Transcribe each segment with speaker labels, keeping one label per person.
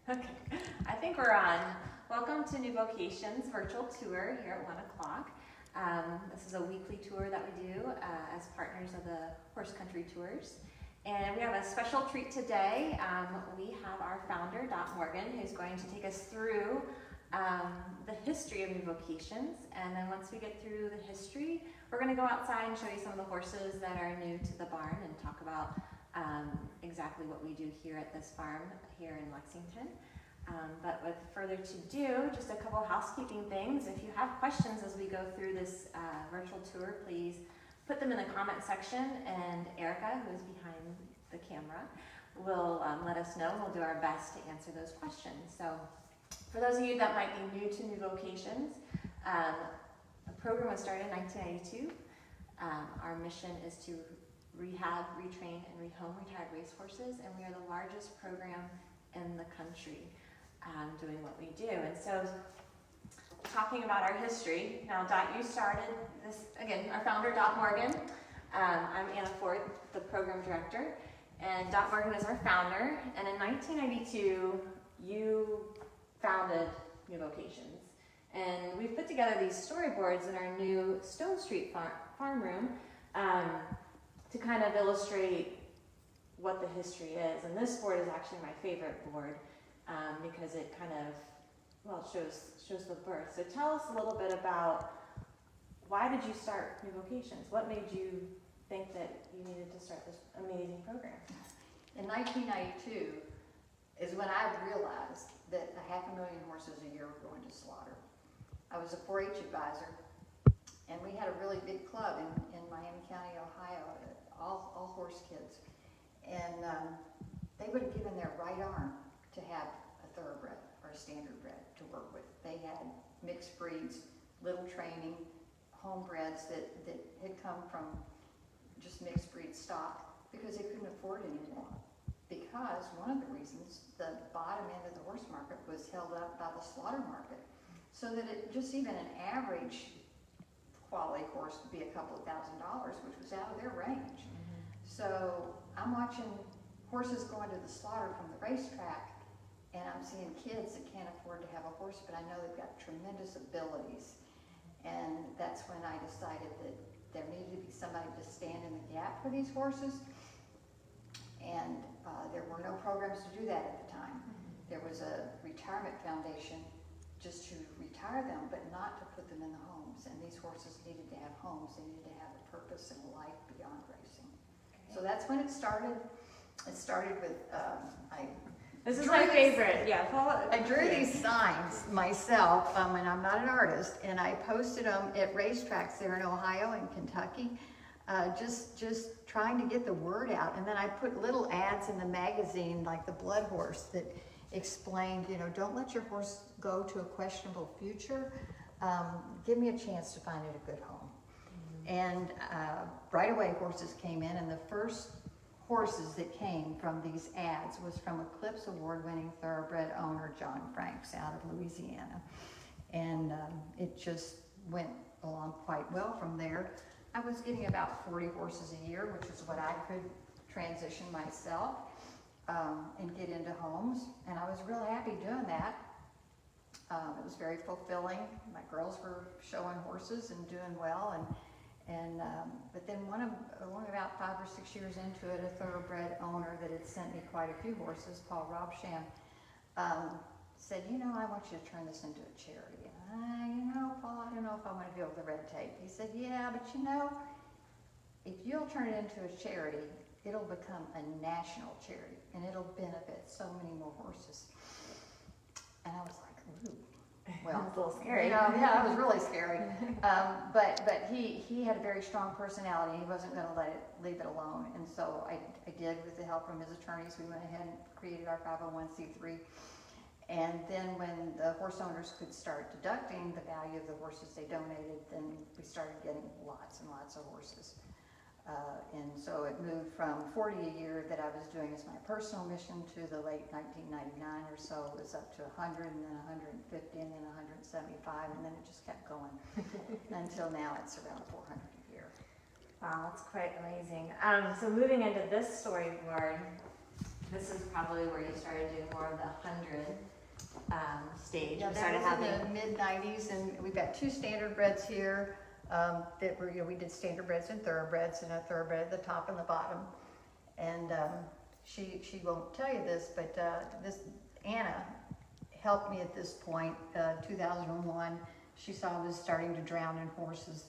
Speaker 1: Okay, I think we're on. Welcome to New Vocations virtual tour here at 1 o'clock. This is a weekly tour that we do as partners of the Horse Country Tours. And we have a special treat today. We have our founder, Dot Morgan, who's going to take us through the history of New Vocations. And then once we get through the history, we're going to go outside and show you some of the horses that are new to the barn and talk about exactly what we do here at this farm here in Lexington. But with further to do, just a couple housekeeping things. If you have questions as we go through this virtual tour, please put them in the comment section, and Erica, who is behind the camera, will let us know, and we'll do our best to answer those questions. So for those of you that might be new to New Vocations, the program was started in 1992. Our mission is to rehab, retrain, and rehome retired racehorses, and we are the largest program in the country doing what we do. And so, talking about our history, now Dot, you started this, again, our founder, Dot Morgan. I'm Anna Ford, the program director, and Dot Morgan is our founder, and in 1992, you founded New Vocations. And we've put together these storyboards in our new Stone Street farm room to kind of illustrate what the history is. And this board is actually my favorite board because it kind of, well, it shows the birth. So tell us a little bit about, why did you start New Vocations? What made you think that you needed to start this amazing program?
Speaker 2: In 1992 is when I realized that 500,000 horses a year were going to slaughter. I was a 4-H advisor, and we had a really big club in Miami County, Ohio, all horse kids. And they would have given their right arm to have a thoroughbred or a standardbred to work with. They had mixed breeds, little training, homebreds that had come from just mixed breed stock because they couldn't afford anymore. Because one of the reasons the bottom end of the horse market was held up by the slaughter market. So that it just even an average quality horse would be a couple of $1,000s, which was out of their range. Mm-hmm. So I'm watching horses going to the slaughter from the racetrack, and I'm seeing kids that can't afford to have a horse, but I know they've got tremendous abilities. And that's when I decided that there needed to be somebody to stand in the gap for these horses. And there were no programs to do that at the time. There was a retirement foundation just to retire them, but not to put them in the homes. And these horses needed to have homes. They needed to have a purpose and a life beyond racing. Okay. So that's when it started. It started with,
Speaker 1: this is my favorite. Yeah,
Speaker 2: I drew these signs myself, and I'm not an artist, and I posted them at racetracks there in Ohio and Kentucky, just trying to get the word out. And then I put little ads in the magazine, like the Blood Horse, that explained, don't let your horse go to a questionable future. Give me a chance to find it a good home. Mm-hmm. And right away horses came in, and the first horses that came from these ads was from Eclipse Award-winning thoroughbred owner John Franks out of Louisiana. And it just went along quite well from there. I was getting about 40 horses a year, which is what I could transition myself and get into homes. And I was real happy doing that. It was very fulfilling. My girls were showing horses and doing well. But then only about 5 or 6 years into it, a thoroughbred owner that had sent me quite a few horses, Paul Robsham, said, I want you to turn this into a charity. And Paul, I don't know if I want to deal with the red tape. He said, yeah, but if you'll turn it into a charity, it'll become a national charity, and it'll benefit so many more horses. And I was like, ooh. Well,
Speaker 1: it was a little scary.
Speaker 2: Yeah, it was really scary. But he had a very strong personality. He wasn't going to leave it alone. And so I did, with the help from his attorneys. We went ahead and created our 501c3. And then when the horse owners could start deducting the value of the horses they donated, then we started getting lots and lots of horses. And so it moved from 40 a year that I was doing as my personal mission to the late 1999 or so. It was up to 100, and then 150, and then 175, and then it just kept going until now it's around 400 a year.
Speaker 1: Wow, that's quite amazing. So moving into this storyboard, this is probably where you started doing more of the 100 stage.
Speaker 2: Yeah,
Speaker 1: We
Speaker 2: that
Speaker 1: started
Speaker 2: was
Speaker 1: having,
Speaker 2: in the mid-90s, and we've got 2 standardbreds here, that were, we did standardbreds and thoroughbreds, and a thoroughbred at the top and the bottom. And she won't tell you this, but this Anna helped me at this point, 2001. She saw I was starting to drown in horses,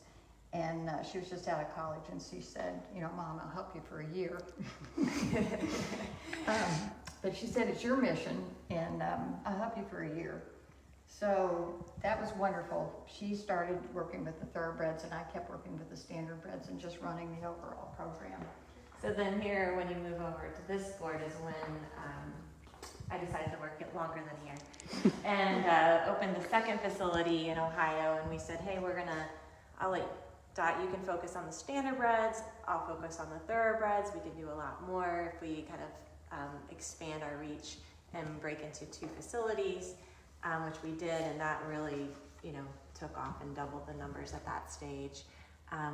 Speaker 2: and she was just out of college, and she said, you know, Mom, I'll help you for a year. But she said, it's your mission, and I'll help you for a year. So that was wonderful. She started working with the thoroughbreds, and I kept working with the standardbreds and just running the overall program.
Speaker 1: so then here, when you move over to this board is when I decided to work it longer than here. And opened the second facility in Ohio, and we said, hey, I'll let Dot, you can focus on the standardbreds, I'll focus on the thoroughbreds. We can do a lot more if we kind of expand our reach and break into 2 facilities, which we did, and that really, you know, took off and doubled the numbers at that stage.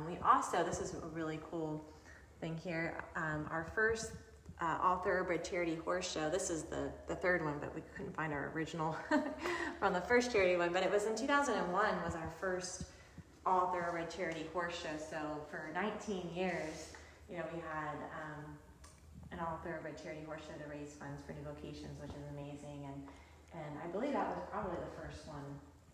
Speaker 1: We also, this is a really cool thing here, our first all thoroughbred charity horse show. This is the third one, but we couldn't find our original from the first charity one, but it was in 2001 was our first all thoroughbred charity horse show. So for 19 years, you know, we had an all thoroughbred charity horse show to raise funds for New Vocations, which is amazing. And I believe that was probably the first one,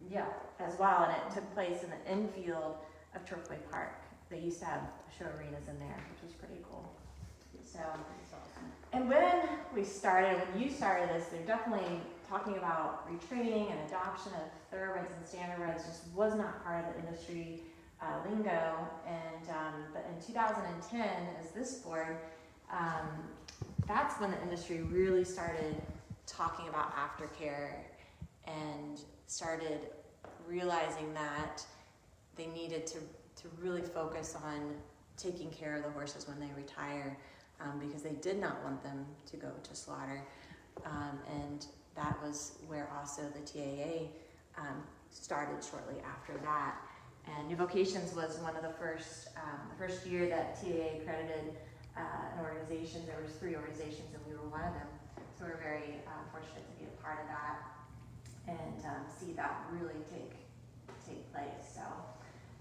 Speaker 1: yeah, as well. And it took place in the infield of Turfway Park. They used to have show arenas in there, which was pretty cool. So, and when you started this, they're definitely talking about retraining and adoption of thoroughbreds and standardbreds just was not part of the industry lingo. And but in 2010, as this board, that's when the industry really started talking about aftercare and started realizing that they needed to really focus on taking care of the horses when they retire, because they did not want them to go to slaughter. And that was where also the TAA started shortly after that. And New Vocations was one of the first year that TAA accredited an organization. There was 3 organizations and we were one of them. So we're very fortunate to be a part of that and see that really take place. So,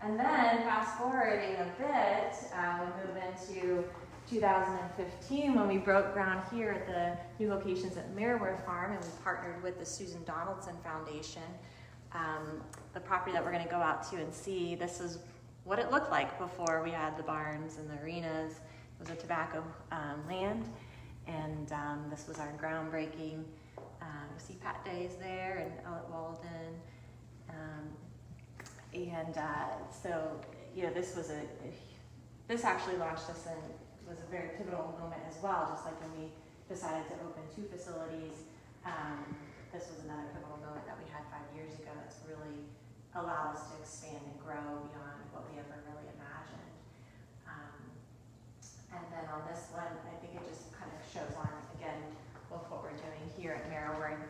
Speaker 1: and then fast forwarding a bit, we move into 2015 when we broke ground here at the New Vocations at Merriwear Farm, and we partnered with the Susan Donaldson Foundation. The property that we're going to go out to and see, this is what it looked like before we had the barns and the arenas. It was a tobacco land, and this was our groundbreaking. You see Pat Days there and Ellett Walden. So, you know, this actually launched us and was a very pivotal moment as well, just like when we decided to open 2 facilities. This was another pivotal moment that we had 5 years ago that's really allowed us to expand and grow beyond what we ever really imagined. And then on this one, I think it just kind of shows on, again, with what we're doing here at Merriwear.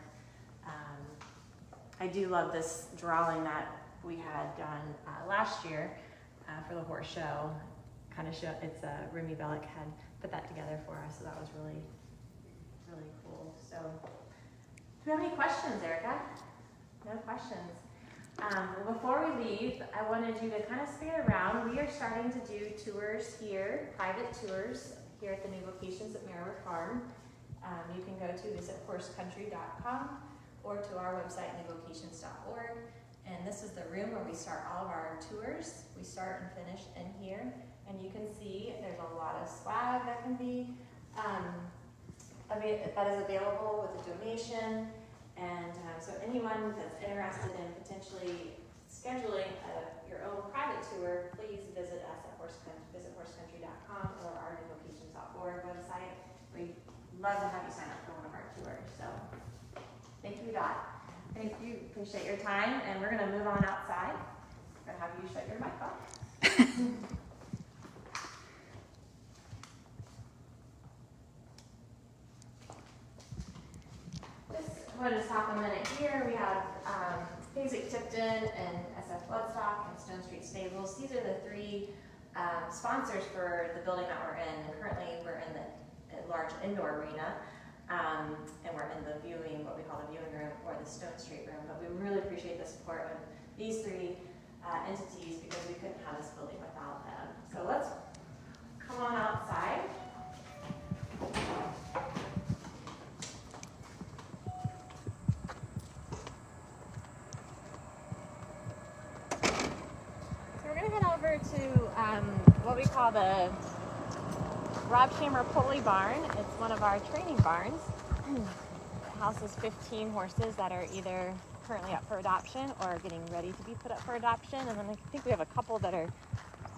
Speaker 1: I do love this drawing that we had done last year for the horse show. Kind of show, it's Remy Bellick had put that together for us, so that was really, really cool. So, do we have any questions, Erica? No questions. Before we leave, I wanted you to kind of spin around. We are starting to do tours here, private tours here at the New Vocations at Merriwear Farm. You can go to visithorsecountry.com or to our website, newvocations.org. And this is the room where we start all of our tours. We start and finish in here. And you can see there's a lot of swag that can be, that is available with a donation. And so anyone that's interested in potentially scheduling your own private tour, please visit us at visithorsecountry.com or our newvocations.org website. We'd love to have you sign up for one of our tours. So thank you, Dot. Thank you. Appreciate your time. And we're going to move on outside. I'm going to have you shut your mic off. We'll just talk a minute here. We have Basic Tipton and SF Bloodstock and Stone Street Stables. These are the 3 sponsors for the building that we're in. And currently we're in the large indoor arena. And we're in the viewing, what we call the viewing room or the Stone Street room. But we really appreciate the support of these three entities because we couldn't have this building without them. So let's come on outside. So we're going to head over to what we call the Rob Shammer Pulley Barn. It's one of our training barns. It houses 15 horses that are either currently up for adoption or getting ready to be put up for adoption. And then I think we have a couple that are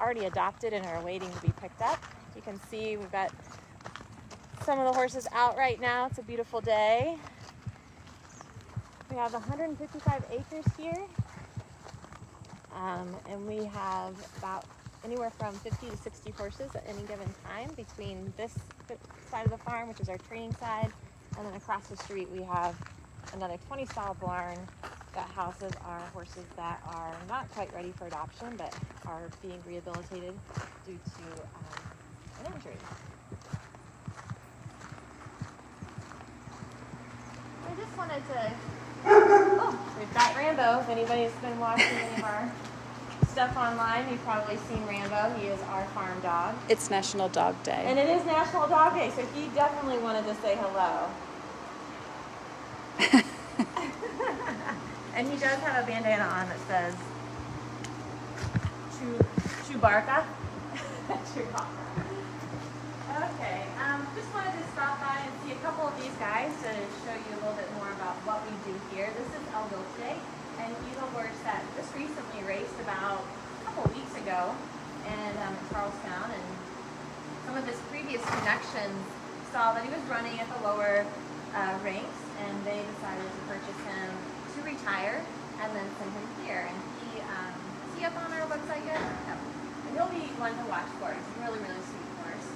Speaker 1: already adopted and are waiting to be picked up. You can see we've got some of the horses out right now. It's a beautiful day. We have 155 acres here. And we have about anywhere from 50 to 60 horses at any given time between this side of the farm, which is our training side, and then across the street we have another 20-stall barn that houses our horses that are not quite ready for adoption but are being rehabilitated due to an injury. I just wanted to, we've got Rambo. If anybody's been watching any of our stuff online, you've probably seen Rambo. He is our farm dog.
Speaker 3: It's National Dog Day.
Speaker 1: And it is National Dog Day, so he definitely wanted to say hello. And he does have a bandana on that says Chewbacca. Chewbacca. Okay, just wanted to stop by and see a couple of these guys to show you a little bit more about what we do here. This is El Dolce, and he's a horse that just recently raced about a couple weeks ago in Charlestown, and some of his previous connections saw that he was running at the lower ranks, and they decided to purchase him to retire and then send him here. And he is he up on our website yet? No. And he'll be one to watch for. He's a really, really sweet horse.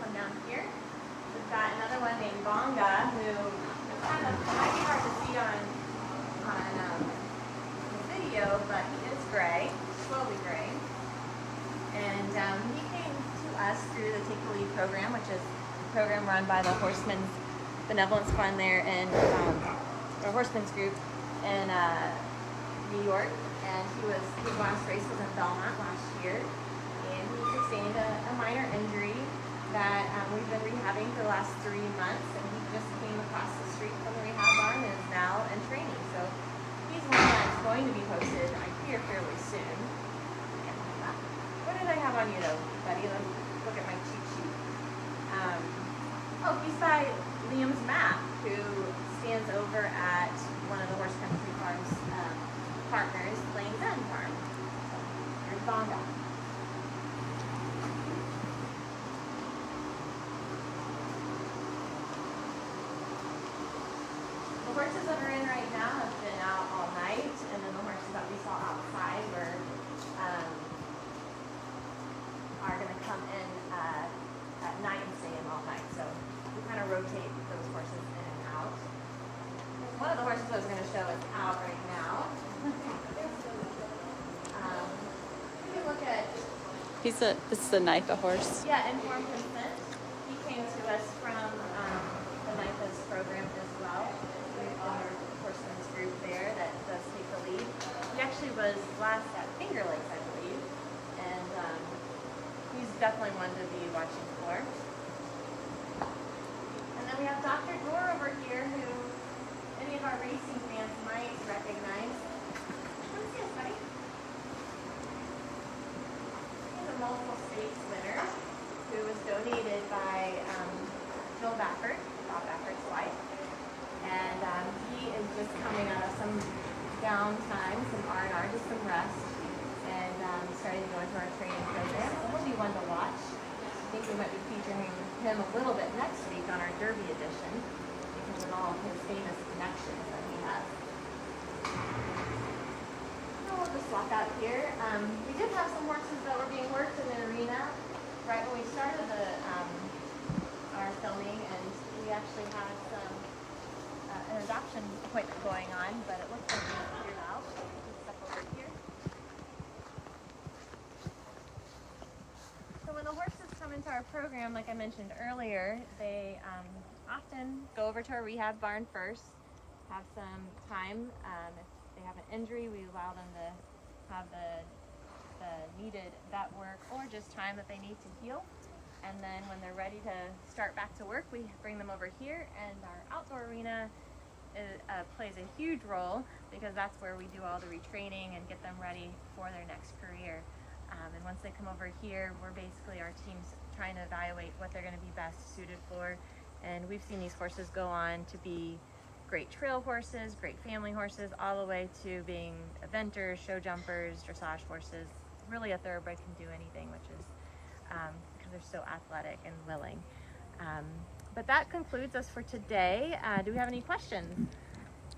Speaker 1: Come down here. We've got another one named Bonga, who is kind of might be hard to see on the video, but he is gray, slowly gray. And he came to us through the Take the Lead program, which is a program run by the Horsemen's Benevolence Fund there in, or Horsemen's Group in New York. And he won races in Belmont last year. And he sustained a minor injury that we've been rehabbing for the last 3 months. And he just came across the street from the rehab barn and is now in training. So he's one that's going to be posted, I fear, fairly soon. What did I have on you though, buddy? Let's look at my cheat sheet. He's by Liam's map, who stands over at one of the Horse Country Farms partners, Lane's End Farm. So here's Bonga. The horses that are in right now have been out all night, and then the horses that we saw outside are going to come in at night and stay in all night. So we kind of rotate those horses in and out. One of the horses I was going to show is out right now. You can look at.
Speaker 3: This is a NIPA horse.
Speaker 1: Yeah, informed consent. He came to us from the NIPA's program as well. We've got our horsemen's group there that does Take the Lead. He actually was last at Finger Lakes, I believe, and he's definitely one to be watching for. And then we have Dr. Gore over here, who any of our racing fans might recognize. Come see us, buddy. He's a multiple stakes winner who was donated by Jill Baffert, Bob Baffert's wife. And he is just coming out of some downtime, some R&R, just some rest. And starting to go into our training program. So he'll be one to watch. I think we might be featuring him a little bit next week on our Derby edition because of all of his famous connections that he has. So we'll just walk out here. We did have some horses that were being worked in the arena right when we started our filming, and we actually had an adoption appointment going on, but it looks like we figured out. Just step over here. So when the horses come into our program, like I mentioned earlier, they often go over to our rehab barn first, have some time. If they have an injury, we allow them to have the needed vet work or just time that they need to heal. And then when they're ready to start back to work, we bring them over here, and our outdoor arena plays a huge role because that's where we do all the retraining and get them ready for their next career. And once they come over here, we're basically, our team's trying to evaluate what they're going to be best suited for. And we've seen these horses go on to be great trail horses, great family horses, all the way to being eventers, show jumpers, dressage horses. Really, a thoroughbred can do anything, which is because they're so athletic and willing. But that concludes us for today. Do we have any questions?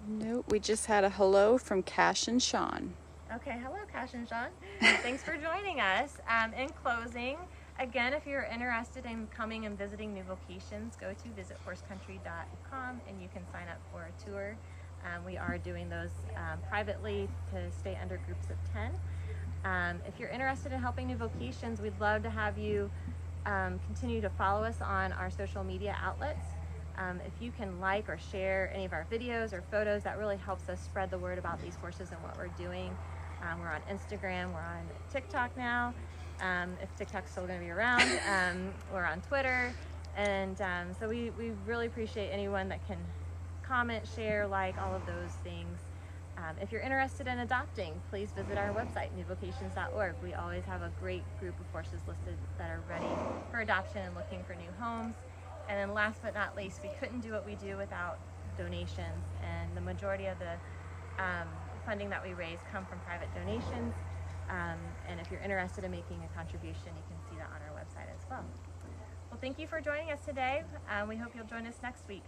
Speaker 3: Nope, we just had a hello from Cash and Sean.
Speaker 1: Okay, hello, Cash and Sean. Thanks for joining us. In closing, again, if you're interested in coming and visiting New Vocations, go to visithorseCountry.com and you can sign up for a tour. We are doing those privately to stay under groups of 10. If you're interested in helping New Vocations, we'd love to have you continue to follow us on our social media outlets. If you can like or share any of our videos or photos, that really helps us spread the word about these horses and what we're doing. We're on Instagram, we're on TikTok now, if TikTok's still going to be around. We're on Twitter, and so we really appreciate anyone that can comment, share, like, all of those things. If you're interested in adopting, please visit our website, newvocations.org. We always have a great group of horses listed that are ready for adoption and looking for new homes. And then last but not least, we couldn't do what we do without donations, and the majority of the funding that we raise come from private donations. And if you're interested in making a contribution, you can see that on our website as well. Well, thank you for joining us today. We hope you'll join us next week.